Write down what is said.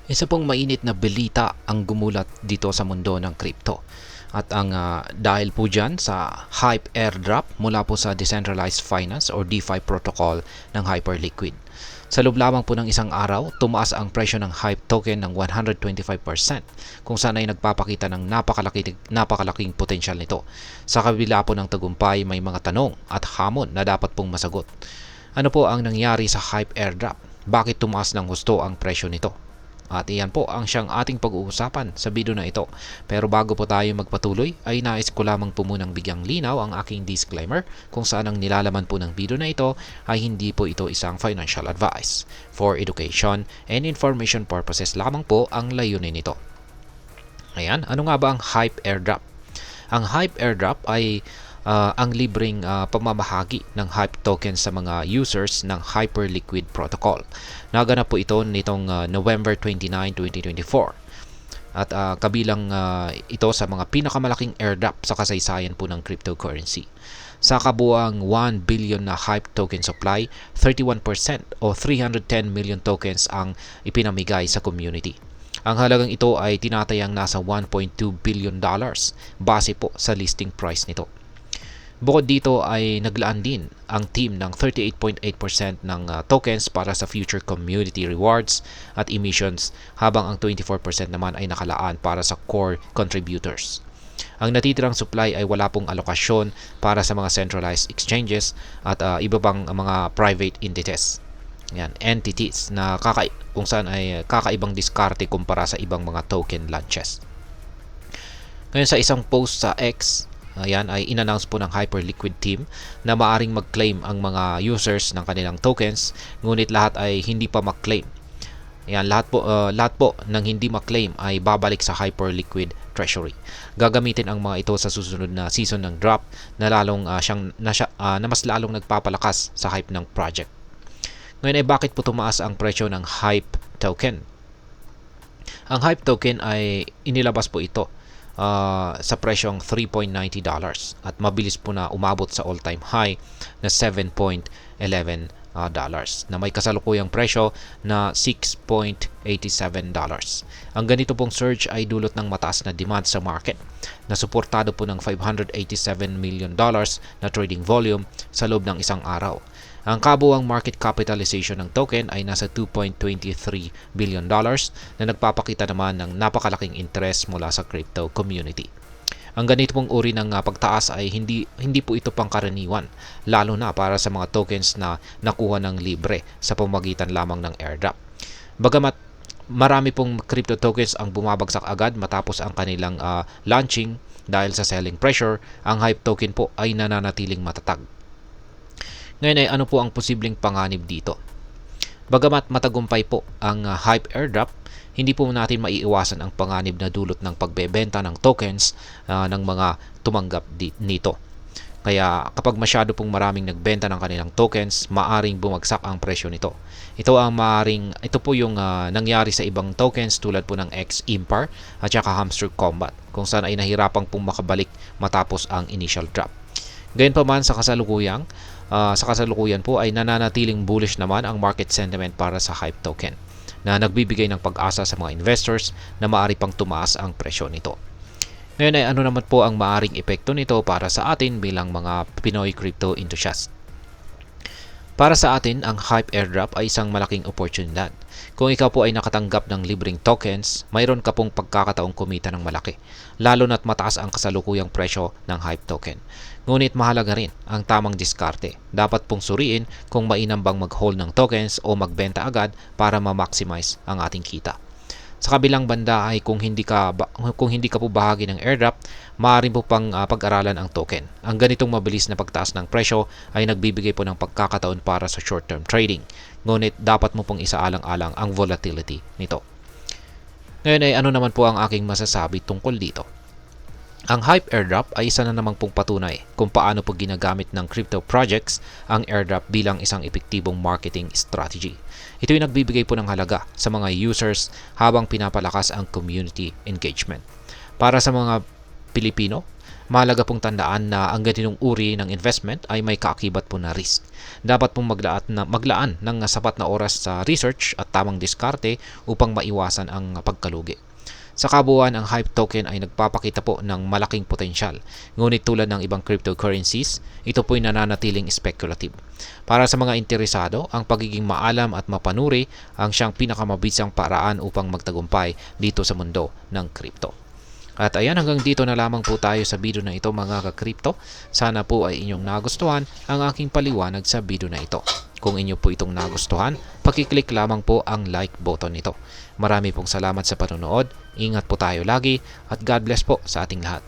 Isa pong mainit na balita ang gumulat dito sa mundo ng crypto. At ang dahil po dyan sa Hype airdrop mula po sa Decentralized Finance or DeFi protocol ng Hyperliquid. Sa loob lamang po ng isang araw, tumaas ang presyo ng Hype token ng 125% kung saan ay nagpapakita ng napakalaking potensyal nito. Sa kabila po ng tagumpay, may mga tanong at hamon na dapat pong masagot. Ano po ang nangyari sa Hype airdrop? Bakit tumaas ng husto ang presyo nito? At iyan po ang siyang ating pag-uusapan sa video na ito. Pero bago po tayo magpatuloy, ay nais ko lamang po munang bigyang linaw ang aking disclaimer kung saan ang nilalaman po ng video na ito ay hindi po ito isang financial advice. For education and information purposes lamang po ang layunin nito. Ayan, ano nga ba ang Hype airdrop? Ang Hype airdrop ay ang libreng pamamahagi ng Hype token sa mga users ng Hyperliquid protocol. Naganap po ito nitong November 29, 2024. At kabilang ito sa mga pinakamalaking airdrop sa kasaysayan po ng cryptocurrency. Sa kabuang 1 billion na Hype token supply, 31% o 310 million tokens ang ipinamigay sa community. Ang halagang ito ay tinatayang nasa $1.2 billion base po sa listing price nito. Bukod dito ay naglaan din ang team ng 38.8% ng tokens para sa future community rewards at emissions habang ang 24% naman ay nakalaan para sa core contributors. Ang natitirang supply ay wala pong alokasyon para sa mga centralized exchanges at iba pang mga private entities. Yan, entities na kung saan ay kakaibang diskarte kumpara sa ibang mga token launches. Ngayon sa isang post sa X, ayan ay in-announce po ng Hyperliquid team na maaring mag-claim ang mga users ng kanilang tokens, ngunit lahat ay hindi pa mag-claim. Ayan, lahat po ng hindi mag-claim ay babalik sa Hyperliquid treasury. Gagamitin ang mga ito sa susunod na season ng drop na mas lalong nagpapalakas sa hype ng project. Ngayon ay bakit po tumaas ang presyo ng Hype token? Ang Hype token ay inilabas po ito sa presyong $3.90 at mabilis po na umabot sa all-time high na $7.11 na may kasalukuyang presyo na $6.87. Ang ganito pong surge ay dulot ng mataas na demand sa market na suportado po ng $587 million na trading volume sa loob ng isang araw. Ang kabuuang market capitalization ng token ay nasa $2.23 billion na nagpapakita naman ng napakalaking interest mula sa crypto community. Ang ganito pong uri ng pagtaas ay hindi po ito pangkaraniwan, lalo na para sa mga tokens na nakuha ng libre sa pamamagitan lamang ng airdrop. Bagamat marami pong crypto tokens ang bumabagsak agad matapos ang kanilang launching dahil sa selling pressure, ang Hype token po ay nananatiling matatag. Ngayon ay ano po ang posibleng panganib dito? Bagamat matagumpay po ang Hype airdrop, hindi po natin maiiwasan ang panganib na dulot ng pagbebenta ng tokens ng mga tumanggap nito. Kaya kapag masyado pong maraming nagbenta ng kanilang tokens, maaring bumagsak ang presyo nito. Ito po yung nangyari sa ibang tokens tulad po ng X-Impar at saka Hamster Combat, kung saan ay nahirapang pong makabalik matapos ang initial drop. Gayunpaman sa kasalukuyan po ay nananatiling bullish naman ang market sentiment para sa Hype token na nagbibigay ng pag-asa sa mga investors na maaari pang tumaas ang presyo nito. Ngayon ay ano naman po ang maaring epekto nito para sa atin bilang mga Pinoy crypto enthusiasts? Para sa atin, ang Hype airdrop ay isang malaking oportunidad. Kung ikaw po ay nakatanggap ng libreng tokens, mayroon ka pong pagkakataong kumita ng malaki, lalo na't mataas ang kasalukuyang presyo ng Hype token. Ngunit mahalaga rin ang tamang diskarte. Dapat pong suriin kung mainam bang mag-hold ng tokens o magbenta agad para ma-maximize ang ating kita. Sa kabilang banda ay kung hindi ka po bahagi ng airdrop, maaari po pang pag-aralan ang token. Ang ganitong mabilis na pagtaas ng presyo ay nagbibigay po ng pagkakataon para sa short-term trading. Ngunit dapat mo pong isaalang-alang ang volatility nito. Ngayon ay ano naman po ang aking masasabi tungkol dito? Ang Hype airdrop ay isa na namang pong patunay kung paano po ginagamit ng crypto projects ang airdrop bilang isang epektibong marketing strategy. Ito ay nagbibigay po ng halaga sa mga users habang pinapalakas ang community engagement. Para sa mga Pilipino, Mahalaga pong tandaan na ang ganitong uri ng investment ay may kaakibat po na risk. Dapat pong maglaan ng sapat na oras sa research at tamang diskarte upang maiwasan ang pagkalugi. Sa kabuuan, ang HYPE token ay nagpapakita po ng malaking potensyal. Ngunit tulad ng ibang cryptocurrencies, ito po'y nananatiling speculative. Para sa mga interesado, ang pagiging maalam at mapanuri ang siyang pinakamabisang paraan upang magtagumpay dito sa mundo ng crypto. At ayan, hanggang dito na lamang po tayo sa video na ito mga ka-crypto. Sana po ay inyong nagustuhan ang aking paliwanag sa video na ito. Kung inyo po itong nagustuhan, pakiclick lamang po ang like button nito. Marami pong salamat sa panonood, ingat po tayo lagi at God bless po sa ating lahat.